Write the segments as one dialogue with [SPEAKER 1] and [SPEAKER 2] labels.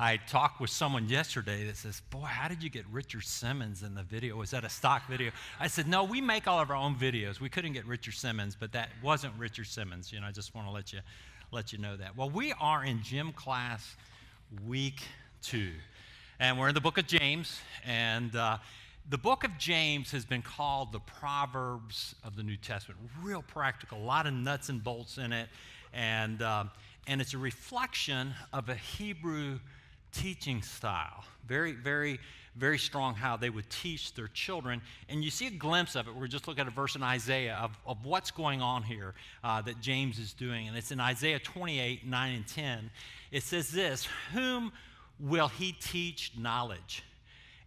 [SPEAKER 1] I talked with someone yesterday that says, boy, how did you get Richard Simmons in the video? Was that a stock video? I said, no, we make all of our own videos. We couldn't get Richard Simmons, but that wasn't Richard Simmons. I just want to let you know that. Well, we are in gym class week 2, and we're in the book of James, and the book of James has been called the Proverbs of the New Testament. Real practical, a lot of nuts and bolts in it, and it's a reflection of a Hebrew teaching style. Very, very, very strong how they would teach their children. And you see a glimpse of it. We're just looking at a verse in Isaiah of what's going on here that James is doing. And it's in Isaiah 28, 9 and 10. It says this, "Whom will he teach knowledge?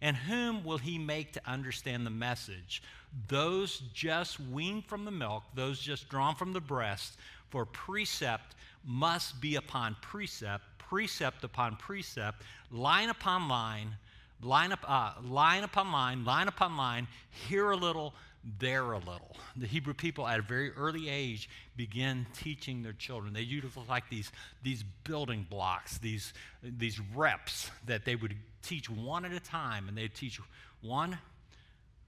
[SPEAKER 1] And whom will he make to understand the message? Those just weaned from the milk, those just drawn from the breast, for precept must be upon precept, precept upon precept, line upon line, line upon line, line upon line, here a little, there a little." The Hebrew people at a very early age began teaching their children. They used like these building blocks, these reps that they would teach one at a time, and they'd teach 1,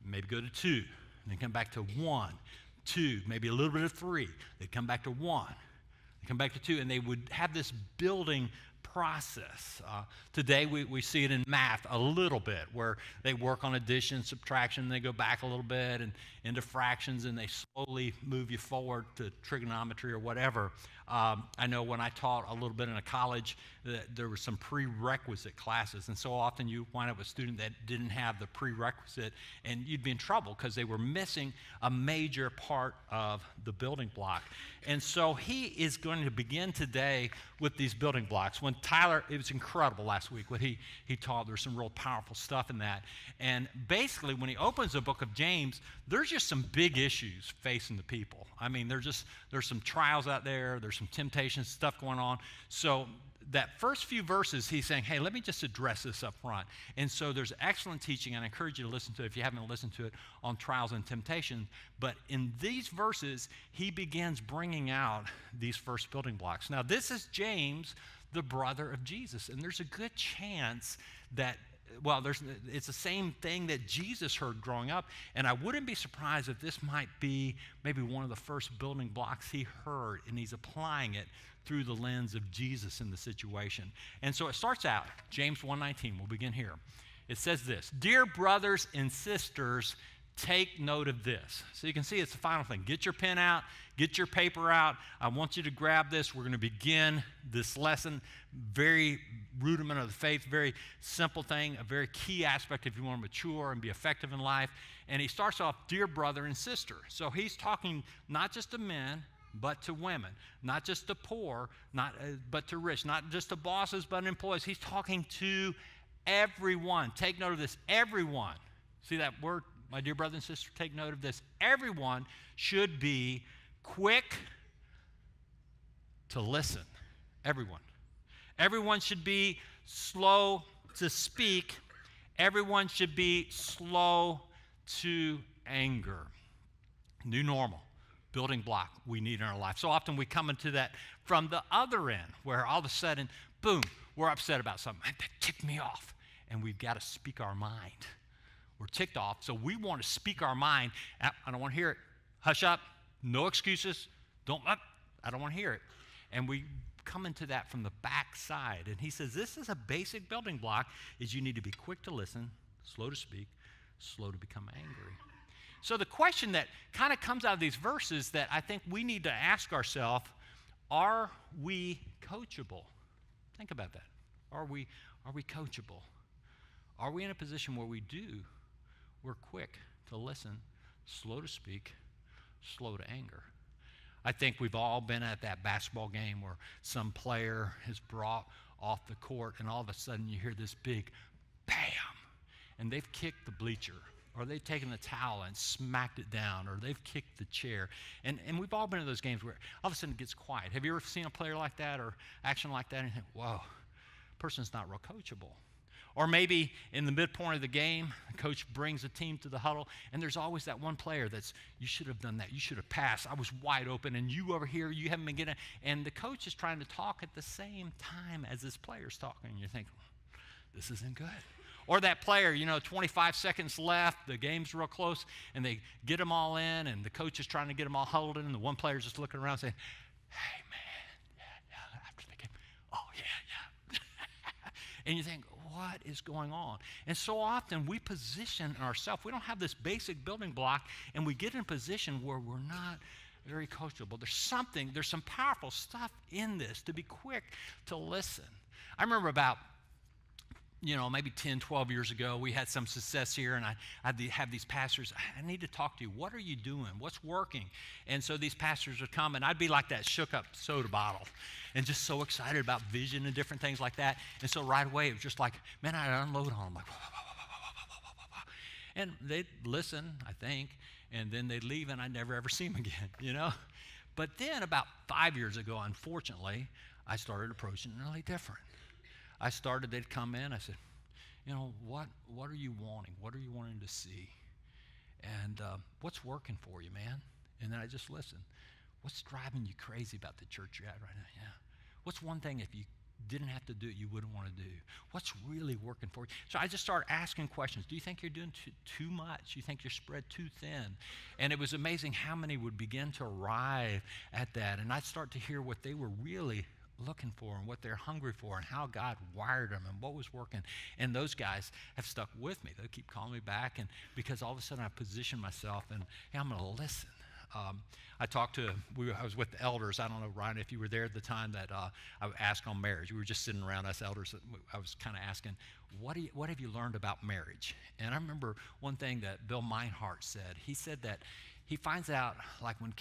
[SPEAKER 1] maybe go to 2, and then come back to 1, 2, maybe a little bit of 3. They'd come back to 1, they'd come back to 2, and they would have this building process. Today we see it in math a little bit, where they work on addition, subtraction, and they go back a little bit and into fractions, and they slowly move you forward to trigonometry or whatever. I know when I taught a little bit in a college, there were some prerequisite classes, and so often you wind up with a student that didn't have the prerequisite, and you'd be in trouble because they were missing a major part of the building block. And so he is going to begin today with these building blocks. When Tyler, it was incredible last week what he taught. There's some real powerful stuff in that. And basically, when he opens the book of James, there's just some big issues facing the people. I mean, there's some trials out there, there's some temptations, stuff going on. So that first few verses, he's saying, hey, let me just address this up front. And so there's excellent teaching, and I encourage you to listen to it if you haven't listened to it, on trials and temptation. But in these verses, he begins bringing out these first building blocks. Now, this is James, the brother of Jesus, and there's a good chance that, well, it's the same thing that Jesus heard growing up, and I wouldn't be surprised if this might be maybe one of the first building blocks he heard, and he's applying it through the lens of Jesus in the situation. And so it starts out, James 1:19, we'll begin here. It says this, "Dear brothers and sisters, take note of this." So you can see it's the final thing. Get your pen out, get your paper out. I want you to grab this. We're going to begin this lesson. Very rudiment of the faith, very simple thing, a very key aspect if you want to mature and be effective in life. And he starts off, dear brother and sister. So he's talking not just to men, but to women, not just to poor, but to rich, not just to bosses, but employees. He's talking to everyone. Take note of this, everyone. See that word? My dear brother and sister, take note of this. Everyone should be quick to listen. Everyone. Everyone should be slow to speak. Everyone should be slow to anger. New normal, building block we need in our life. So often we come into that from the other end, where all of a sudden, boom, we're upset about something. That ticked me off. And we've got to speak our mind. We're ticked off, so we want to speak our mind. I don't want to hear it. Hush up. No excuses. I don't want to hear it. And we come into that from the back side. And he says this is a basic building block, is you need to be quick to listen, slow to speak, slow to become angry. So the question that kind of comes out of these verses that I think we need to ask ourselves, are we coachable? Think about that. Are we coachable? Are we in a position where we're quick to listen, slow to speak, slow to anger? I think we've all been at that basketball game where some player is brought off the court, and all of a sudden you hear this big bam, and they've kicked the bleacher, or they've taken the towel and smacked it down, or they've kicked the chair. And we've all been in those games where all of a sudden it gets quiet. Have you ever seen a player like that or action like that and you think, whoa, person's not real coachable? Or maybe in the midpoint of the game, the coach brings the team to the huddle, and there's always that one player you should have done that. You should have passed. I was wide open, and you over here, you haven't been getting it. And the coach is trying to talk at the same time as this player's talking. And you're thinking, this isn't good. Or that player, 25 seconds left, the game's real close, and they get them all in, and the coach is trying to get them all huddled in, and the one player's just looking around saying, hey, man, yeah, after the game, oh, yeah. And you think, what is going on? And so often we position ourselves. We don't have this basic building block, and we get in a position where we're not very coachable. There's some powerful stuff in this to be quick to listen. I remember about maybe 10, 12 years ago, we had some success here, and I'd have these pastors, I need to talk to you. What are you doing? What's working? And so these pastors would come, and I'd be like that shook-up soda bottle and just so excited about vision and different things like that. And so right away, it was just like, man, I'd unload on them, like, and they'd listen, I think, and then they'd leave, and I'd never, ever see them again, But then about 5 years ago, unfortunately, I started approaching it really different. They'd come in, I said, what are you wanting? What are you wanting to see? And what's working for you, man? And then I just listen. What's driving you crazy about the church you're at right now? Yeah. What's one thing if you didn't have to do it, you wouldn't want to do? What's really working for you? So I just started asking questions. Do you think you're doing too much? You think you're spread too thin? And it was amazing how many would begin to arrive at that. And I'd start to hear what they were really looking for and what they're hungry for and how God wired them and what was working. And those guys have stuck with me. They keep calling me back, and because all of a sudden I position myself and, hey, I'm going to listen. I was with the elders. I don't know, Ryan, if you were there at the time that I asked on marriage. We were just sitting around, us elders. I was kind of asking, what have you learned about marriage? And I remember one thing that Bill Meinhardt said. He said that he finds out, like when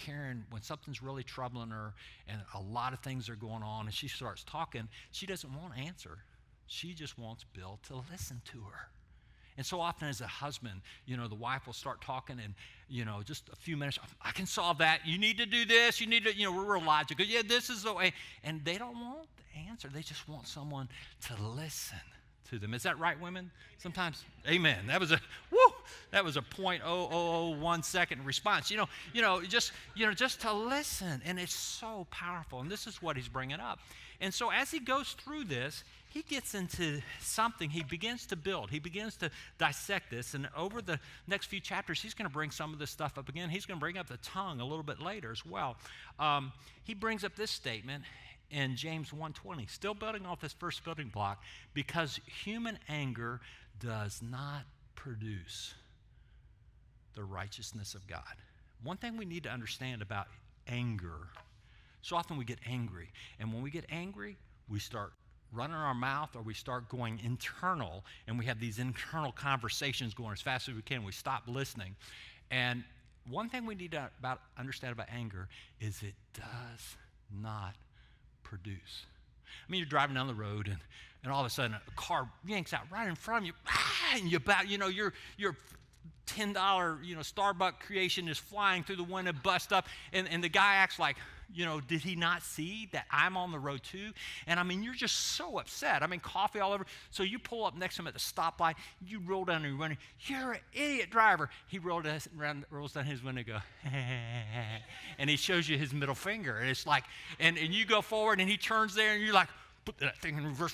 [SPEAKER 1] something's really troubling her and a lot of things are going on and she starts talking, she doesn't want to answer. She just wants Bill to listen to her. And so often as a husband, the wife will start talking and, just a few minutes, I can solve that. You need to do this. You need to, we're real logical. Yeah, this is the way. And they don't want the answer. They just want someone to listen to them. Is that right, women? Sometimes, amen. That was a 0.0001 second response. Just to listen. And it's so powerful. And this is what he's bringing up. And so as he goes through this, he gets into something. He begins to build. He begins to dissect this. And over the next few chapters, he's going to bring some of this stuff up again. He's going to bring up the tongue a little bit later as well. He brings up this statement in James 1:20, still building off this first building block, because human anger does not produce the righteousness of God. One thing we need to understand about anger, so often we get angry. And when we get angry, we start running our mouth, or we start going internal, and we have these internal conversations going as fast as we can. We stop listening. And one thing we need to understand about anger is it does not produce. I mean, you're driving down the road, and all of a sudden a car yanks out right in front of you, and your $10 Starbucks creation is flying through the window, bust up, and the guy acts like, did he not see that I'm on the road too? And I mean, you're just so upset. I mean, coffee all over. So you pull up next to him at the stoplight, you roll down your window. You're an idiot driver. He rolls down his window and go, and he shows you his middle finger. And it's like, and you go forward, and he turns there, and you're like, put that thing in reverse,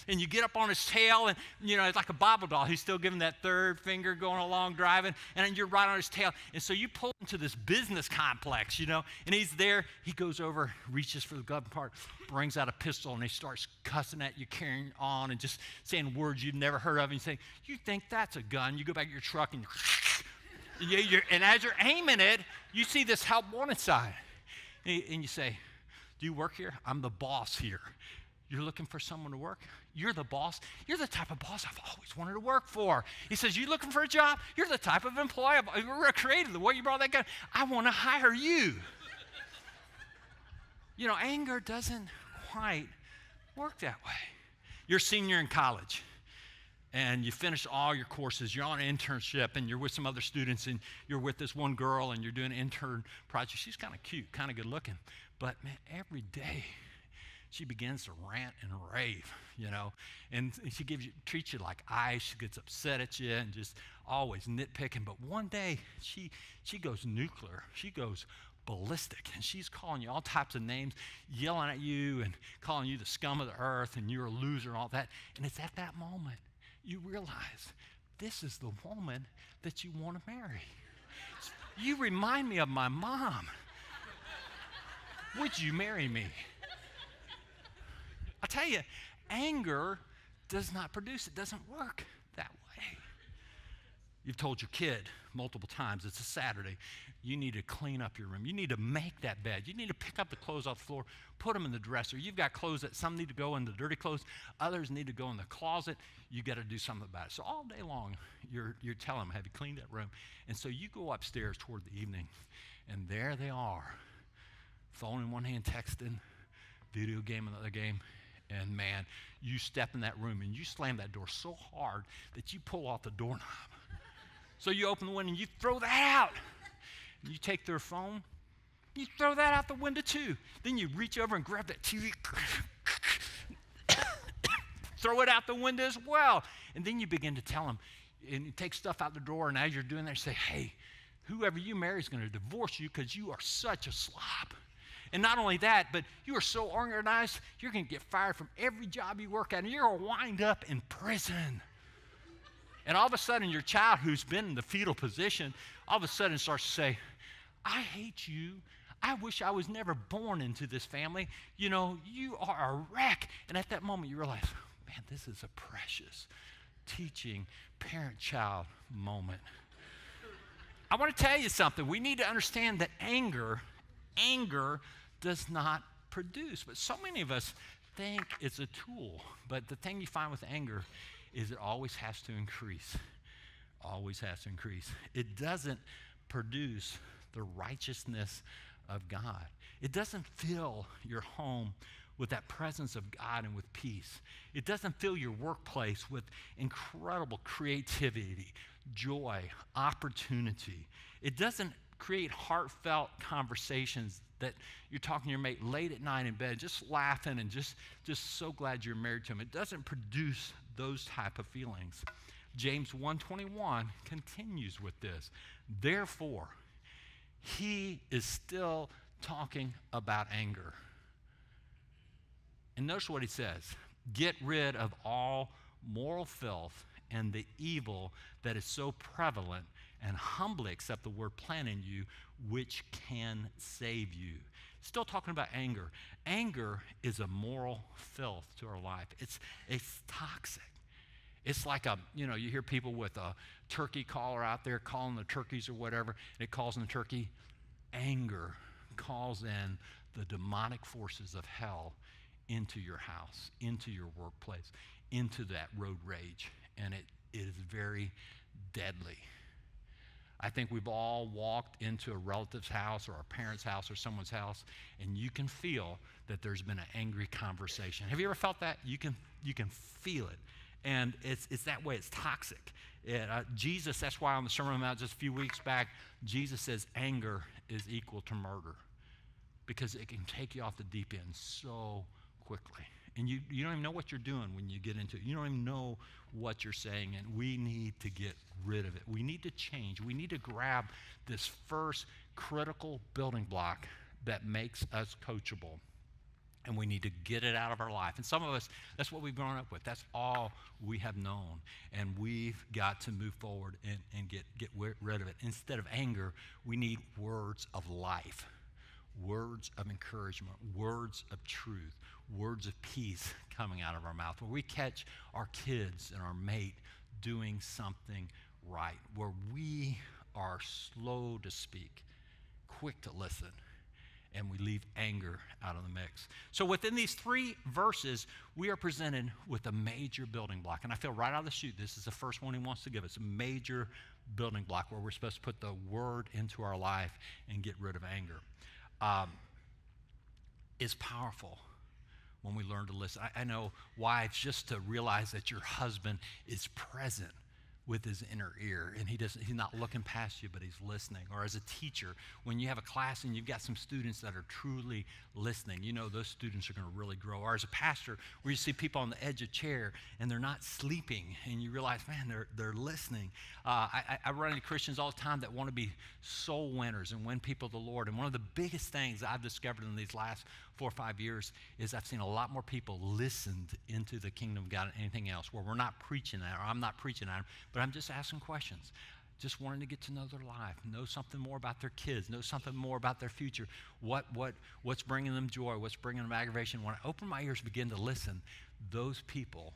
[SPEAKER 1] and you get up on his tail, and it's like a Bible doll. He's still giving that third finger going along driving, and then you're right on his tail. And so you pull into this business complex, and he's there. He goes over, reaches for the glove part, brings out a pistol, and he starts cussing at you, carrying on, and just saying words you've never heard of, and you say, you think that's a gun? You go back to your truck, and and as you're aiming it, you see this help wanted sign, and you say, do you work here? I'm the boss here. You're looking for someone to work? You're the boss. You're the type of boss I've always wanted to work for. He says, you looking for a job? You're the type of employee. We're creative. The way you brought that guy, I want to hire you. Anger doesn't quite work that way. You're a senior in college, and you finish all your courses. You're on an internship, and you're with some other students, and you're with this one girl, and you're doing an intern project. She's kind of cute, kind of good looking. But, man, every day she begins to rant and rave, and she treats you like ice. She gets upset at you and just always nitpicking. But one day she goes nuclear. She goes ballistic, and she's calling you all types of names, yelling at you and calling you the scum of the earth and you're a loser and all that. And it's at that moment you realize this is the woman that you want to marry. You remind me of my mom. Would you marry me? I tell you, anger does not produce. It doesn't work that way. You've told your kid multiple times, it's a Saturday, you need to clean up your room. You need to make that bed. You need to pick up the clothes off the floor, put them in the dresser. You've got clothes that some need to go in the dirty clothes, others need to go in the closet. You got to do something about it. So all day long, you're telling them, have you cleaned that room? And so you go upstairs toward the evening, and there they are, phone in one hand, texting, video game in the other game. And man, you step in that room and you slam that door so hard that you pull off the doorknob. So you open the window and you throw that out. You take their phone, you throw that out the window too. Then you reach over and grab that TV, throw it out the window as well. And then you begin to tell them, and you take stuff out the door, and as you're doing that, you say, hey, whoever you marry is going to divorce you because you are such a slob. And not only that, but you are so organized, you're going to get fired from every job you work at, and you're going to wind up in prison. And all of a sudden, your child who's been in the fetal position, all of a sudden starts to say, I hate you. I wish I was never born into this family. You know, you are a wreck. And at that moment, you realize, man, this is a precious teaching parent-child moment. I want to tell you something. We need to understand that anger does not produce. But so many of us think it's a tool. But the thing you find with anger is it always has to increase. Always has to increase. It doesn't produce the righteousness of God. It doesn't fill your home with that presence of God and with peace. It doesn't fill your workplace with incredible creativity, joy, opportunity. It doesn't create heartfelt conversations that you're talking to your mate late at night in bed, just laughing and just so glad you're married to him. It doesn't produce those type of feelings. James 1:21 continues with this. Therefore, he is still talking about anger. And notice what he says. Get rid of all moral filth and the evil that is so prevalent, and humbly accept the word planted in you, which can save you. Still talking about anger. Anger is a moral filth to our life. It's toxic. It's like you hear people with a turkey caller out there calling the turkeys or whatever, and it calls in the turkey. Anger calls in the demonic forces of hell into your house, into your workplace, into that road rage, and it is very deadly. I think we've all walked into a relative's house or a parent's house or someone's house, and you can feel that there's been an angry conversation. Have you ever felt that? You can feel it. And it's that way. It's toxic. Jesus, that's why on the Sermon on the Mount just a few weeks back, Jesus says anger is equal to murder because it can take you off the deep end so quickly. And you don't even know what you're doing when you get into it. You don't even know what you're saying, and we need to get rid of it. We need to change. We need to grab this first critical building block that makes us coachable, and we need to get it out of our life. And some of us, that's what we've grown up with. That's all we have known, and we've got to move forward and get rid of it. Instead of anger, we need words of life, words of encouragement, words of truth, words of peace coming out of our mouth, where we catch our kids and our mate doing something right, where we are slow to speak, quick to listen, and we leave anger out of the mix. So within these 3 verses, we are presented with a major building block. And I feel right out of the chute, this is the first one he wants to give us, a major building block where we're supposed to put the word into our life and get rid of anger. It's powerful when we learn to listen. I know wives, just to realize that your husband is present with his inner ear, and he's not looking past you, but he's listening. Or as a teacher, when you have a class and you've got some students that are truly listening, you know those students are going to really grow. Or as a pastor, where you see people on the edge of a chair and they're not sleeping, and you realize, man, they're listening. I run into Christians all the time that want to be soul winners and win people to the Lord. And one of the biggest things I've discovered in these last 4 or 5 years is I've seen a lot more people listened into the kingdom of God than anything else, where we're not preaching at, or I'm not preaching at them, but I'm just asking questions, just wanting to get to know their life, know something more about their kids, know something more about their future, what's bringing them joy, what's bringing them aggravation. When I open my ears, begin to listen, those people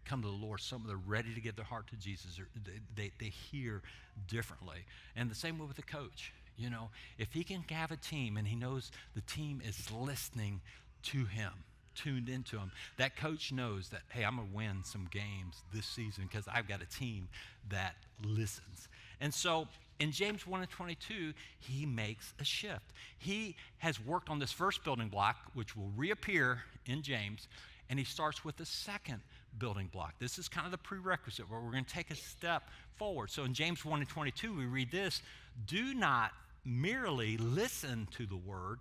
[SPEAKER 1] come to the Lord. Some of them are ready to give their heart to Jesus. Or they hear differently. And the same way with the coach. You know, if he can have a team and he knows the team is listening to him, tuned into him, that coach knows that, hey, I'm going to win some games this season because I've got a team that listens. And so in James 1:22, he makes a shift. He has worked on this first building block, which will reappear in James, and he starts with the second building block. This is kind of the prerequisite where we're going to take a step forward. So in James 1:22, we read this: do not merely listen to the word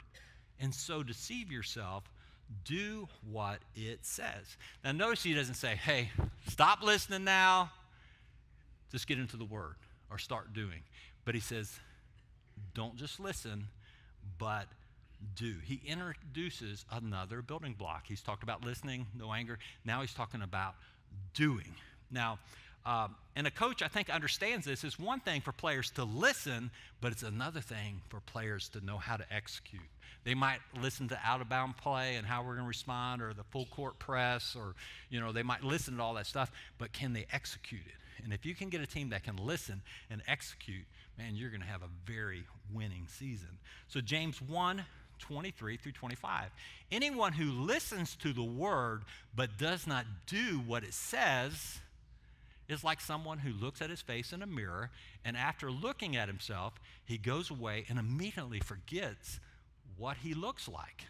[SPEAKER 1] and so deceive yourself. Do what it says. Now notice he doesn't say, hey, stop listening now, just get into the word or start doing. But he says, don't just listen, but do. He introduces another building block. He's talked about listening, no anger. Now he's talking about doing. Now, and a coach, I think, understands this. It's one thing for players to listen, but it's another thing for players to know how to execute. They might listen to out-of-bound play and how we're going to respond, or the full court press, or, you know, they might listen to all that stuff, but can they execute it? And if you can get a team that can listen and execute, man, you're going to have a very winning season. So James 1:23-25. Anyone who listens to the word but does not do what it says is like someone who looks at his face in a mirror, and after looking at himself, he goes away and immediately forgets what he looks like.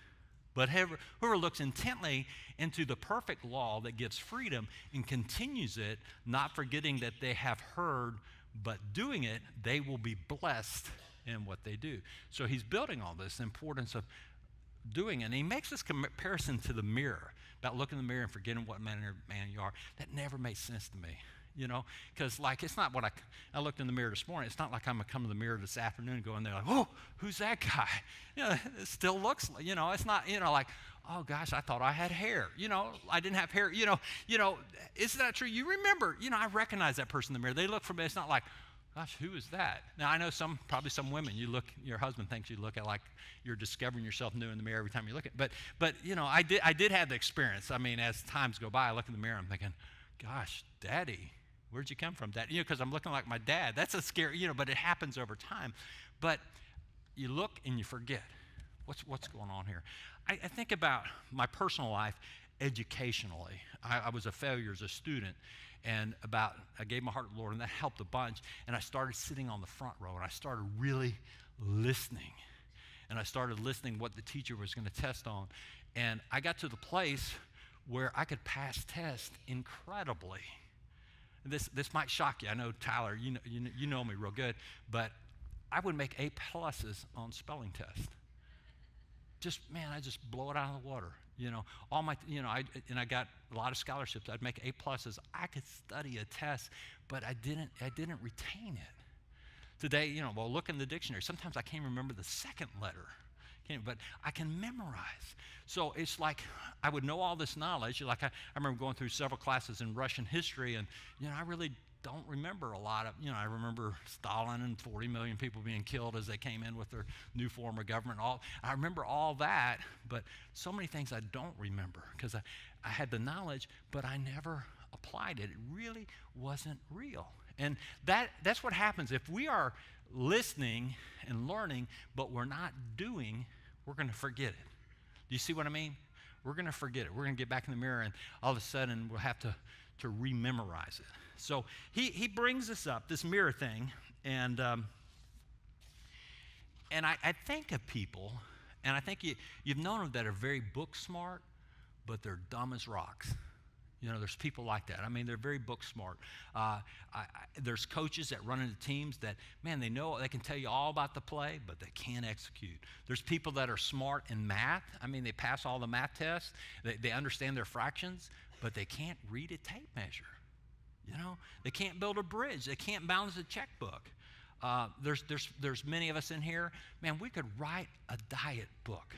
[SPEAKER 1] But whoever looks intently into the perfect law that gives freedom and continues it, not forgetting that they have heard, but doing it, they will be blessed in what they do. So he's building all this, the importance of doing it. And he makes this comparison to the mirror, about looking in the mirror and forgetting what manner of man you are. That never made sense to me. You know, because like it's not what I looked in the mirror this morning. It's not like I'm gonna come to the mirror this afternoon and go in there like, oh, who's that guy? You know, it still looks like, you know, it's not, you know, like, oh gosh, I thought I had hair. You know, I didn't have hair. You know, isn't that true? You remember, you know, I recognize that person in the mirror. They look for me. It's not like, gosh, who is that? Now I know probably some women. You look, your husband thinks you look at like you're discovering yourself new in the mirror every time you look at. But you know, I did have the experience. I mean, as times go by, I look in the mirror, I'm thinking, gosh, Daddy. Where'd you come from, Dad? You know, because I'm looking like my dad. That's a scary, you know, but it happens over time. But you look and you forget. What's going on here? I think about my personal life educationally. I was a failure as a student, and I gave my heart to the Lord, and that helped a bunch. And I started sitting on the front row, and I started really listening. And I started listening what the teacher was going to test on. And I got to the place where I could pass tests incredibly. This might shock you. I know, Tyler, you know me real good, but I would make A+ on spelling tests. I just blow it out of the water. You know, I got a lot of scholarships. I'd make A+. I could study a test, but I didn't retain it. Today, you know, well, look in the dictionary. Sometimes I can't remember the second letter. But I can memorize. So it's like I would know all this knowledge. Like I remember going through several classes in Russian history, and you know, I really don't remember a lot of, you know, I remember Stalin and 40 million people being killed as they came in with their new form of government. I remember all that, but so many things I don't remember because I had the knowledge, but I never applied it. It really wasn't real. And that's what happens if we are listening and learning, but we're not doing, we're going to forget it. Do you see what I mean? We're going to forget it. We're going to get back in the mirror, and all of a sudden we'll have to rememorize it. So he brings this up, this mirror thing, and I think of people, and I think you've known them that are very book smart, but they're dumb as rocks. You know, there's people like that. I mean, they're very book smart. There's coaches that run into teams that, man, they know, they can tell you all about the play, but they can't execute. There's people that are smart in math. I mean, they pass all the math tests. They understand their fractions, but they can't read a tape measure. You know, they can't build a bridge. They can't balance a checkbook. There's many of us in here, man, we could write a diet book.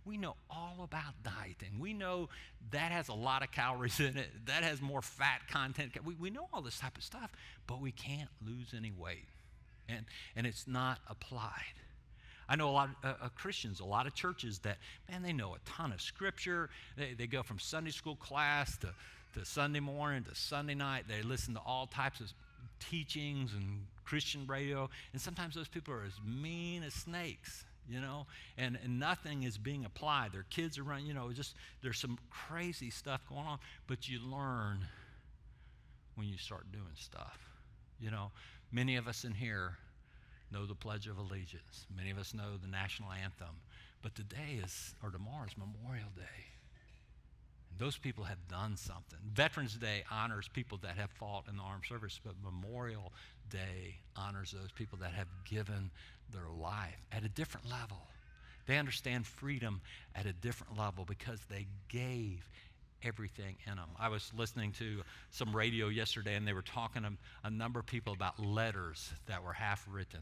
[SPEAKER 1] We know all about dieting. We know that has a lot of calories in it. That has more fat content. We know all this type of stuff, but we can't lose any weight. And it's not applied. I know a lot of Christians, a lot of churches that, man, they know a ton of scripture. They go from Sunday school class to Sunday morning to Sunday night. They listen to all types of teachings and Christian radio. And sometimes those people are as mean as snakes. You know, and nothing is being applied. Their kids are running, you know, just there's some crazy stuff going on, but you learn when you start doing stuff. You know, many of us in here know the Pledge of Allegiance. Many of us know the national anthem, but today is, or tomorrow is Memorial Day. And those people have done something. Veterans Day honors people that have fought in the armed service, but Memorial Day honors those people that have given their life at a different level. They understand freedom at a different level because they gave everything in them. I was listening to some radio yesterday, and they were talking to a number of people about letters that were half written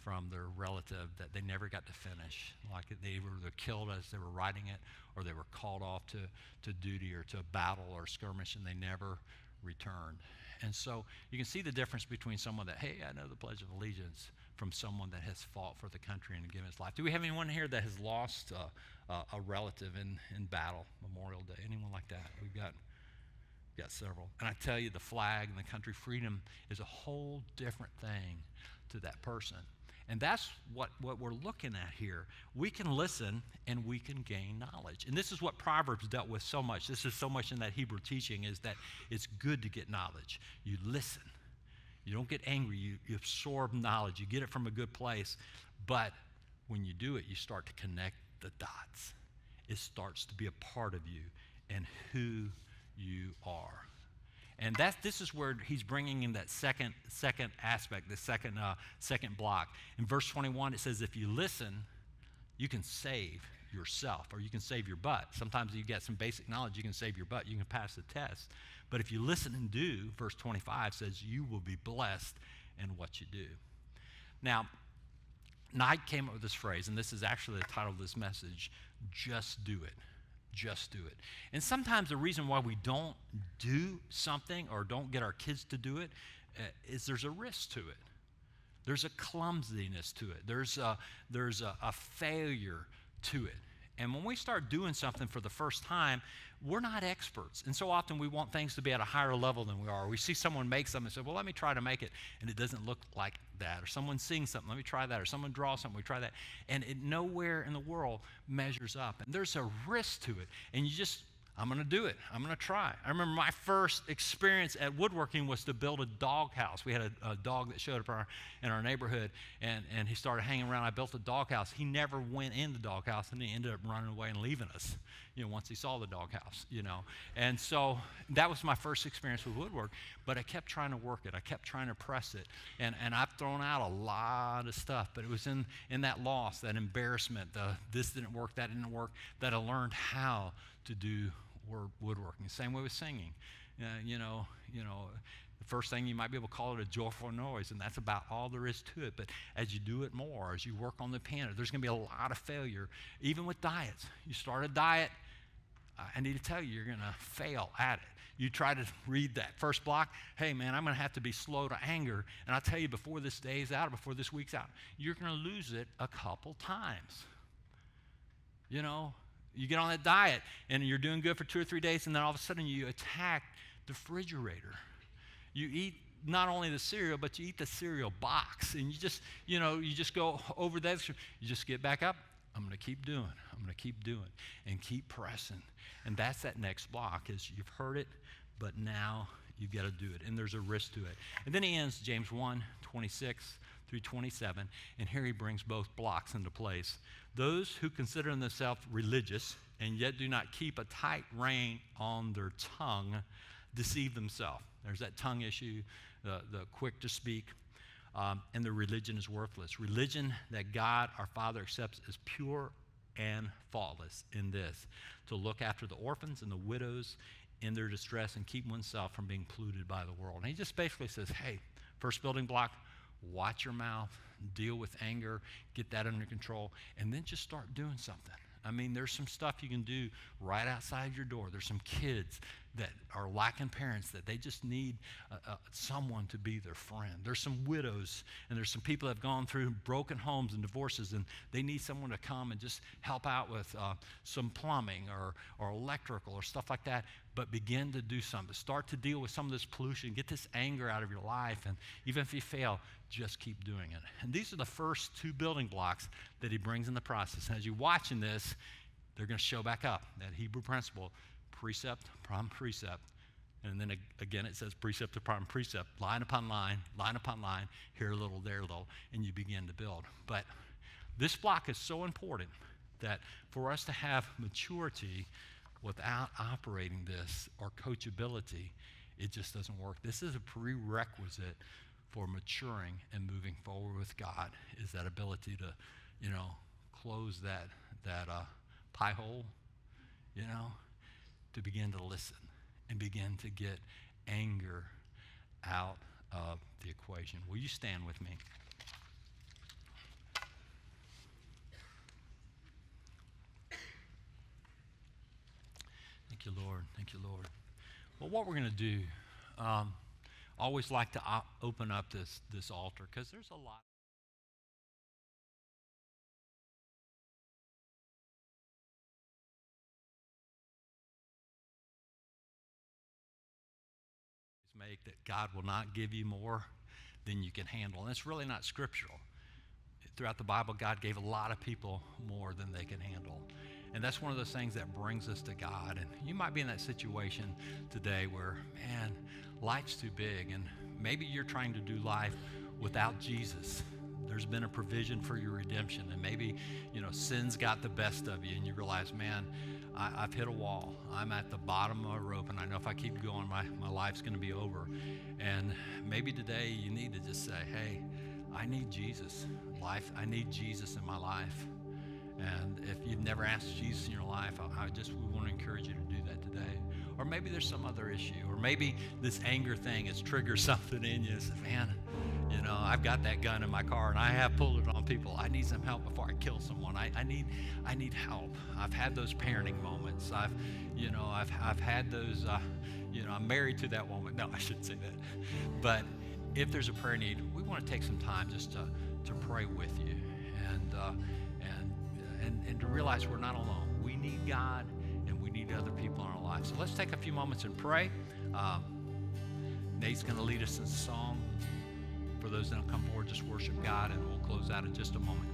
[SPEAKER 1] from their relative that they never got to finish. Like they were either killed as they were writing it, or they were called off to duty or to a battle or skirmish, and they never returned. And so you can see the difference between someone that, hey, I know the Pledge of Allegiance, from someone that has fought for the country and given his life. Do we have anyone here that has lost a relative in battle, Memorial Day? Anyone like that? We've got several. And I tell you, the flag and the country, freedom is a whole different thing to that person. And that's what we're looking at here. We can listen and we can gain knowledge. And this is what Proverbs dealt with so much. This is so much in that Hebrew teaching, is that it's good to get knowledge. You listen. You don't get angry. You absorb knowledge. You get it from a good place. But when you do it, you start to connect the dots. It starts to be a part of you and who you are. And this is where he's bringing in that second aspect, the second block. In verse 21, it says, if you listen, you can save yourself, or you can save your butt. Sometimes you get some basic knowledge, you can save your butt, you can pass the test. But if you listen and do, verse 25 says, you will be blessed in what you do. Now, Knight came up with this phrase, and this is actually the title of this message, just do it. Just do it. And sometimes the reason why we don't do something or don't get our kids to do it is there's a risk to it. There's a clumsiness to it. There's a failure to it. And when we start doing something for the first time, we're not experts. And so often we want things to be at a higher level than we are. We see someone make something and say, well, let me try to make it. And it doesn't look like that. Or someone sings something, let me try that. Or someone draws something, we try that. And it nowhere in the world measures up. And there's a risk to it. And I'm going to do it. I'm going to try. I remember my first experience at woodworking was to build a dog house. We had a dog that showed up in our neighborhood, and he started hanging around. I built a dog house. He never went in the dog house, and he ended up running away and leaving us, once he saw the dog house, And so that was my first experience with woodwork, but I kept trying to work it. I kept trying to press it, and I've thrown out a lot of stuff, but it was in that loss, that embarrassment, this didn't work, that didn't work, that I learned how to do woodworking. Same way with singing. The first thing you might be able to call it a joyful noise, and that's about all there is to it. But as you do it more, as you work on the piano, there's going to be a lot of failure. Even with diets. You start a diet, I need to tell you, you're going to fail at it. You try to read that first block, hey man, I'm going to have to be slow to anger. And I'll tell you, before this day's out, or before this week's out, you're going to lose it a couple times. You get on that diet, and you're doing good for 2 or 3 days, and then all of a sudden you attack the refrigerator. You eat not only the cereal, but you eat the cereal box, and you just go over that. You just get back up. I'm going to keep doing. I'm going to keep doing and keep pressing. And that's that next block, is you've heard it, but now you've got to do it, and there's a risk to it. And then he ends James 1:26. through 27. And here he brings both blocks into place. Those who consider themselves religious and yet do not keep a tight rein on their tongue deceive themselves. There's that tongue issue, the quick to speak, and the religion is worthless. Religion that God, our Father, accepts is pure and faultless in this, to look after the orphans and the widows in their distress and keep oneself from being polluted by the world. And he just basically says, hey, first building block, watch your mouth, deal with anger, get that under control, and then just start doing something. I mean, there's some stuff you can do right outside your door. There's some kids that are lacking parents that they just need someone to be their friend. There's some widows and there's some people that have gone through broken homes and divorces, and they need someone to come and just help out with some plumbing or electrical or stuff like that. But begin to do something. Start to deal with some of this pollution. Get this anger out of your life. And even if you fail, just keep doing it. And these are the first two building blocks that he brings in the process. And as you're watching this, they're going to show back up that Hebrew principle, precept upon precept. And then again, it says precept upon precept, line upon line, here a little, there a little, and you begin to build. But this block is so important that for us to have maturity without operating this or coachability, it just doesn't work. This is a prerequisite for maturing and moving forward with God, is that ability to, close that pie hole, to begin to listen and begin to get anger out of the equation. Will you stand with me? Thank you, Lord. Thank you, Lord. Well, what we're going to do, always like to open up this altar because there's a lot. Make that God will not give you more than you can handle. And it's really not scriptural. Throughout the Bible, God gave a lot of people more than they can handle. And that's one of those things that brings us to God. And you might be in that situation today where, man, life's too big. And maybe you're trying to do life without Jesus. There's been a provision for your redemption. And maybe, sin's got the best of you. And you realize, man, I've hit a wall. I'm at the bottom of a rope. And I know if I keep going, my life's going to be over. And maybe today you need to just say, hey, I need Jesus. I need Jesus in my life. And if you've never asked Jesus in your life, we want to encourage you to do that today. Or maybe there's some other issue. Or maybe this anger thing has triggered something in you. Say, man, I've got that gun in my car and I have pulled it on people. I need some help before I kill someone. I need help. I've had those parenting moments. I've had those, I'm married to that woman. No, I shouldn't say that. But if there's a prayer need, we want to take some time just to pray with you and to realize we're not alone. We need God and we need other people in our lives. So let's take a few moments and pray. Nate's going to lead us in song. For those that don't come forward, just worship God, and we'll close out in just a moment.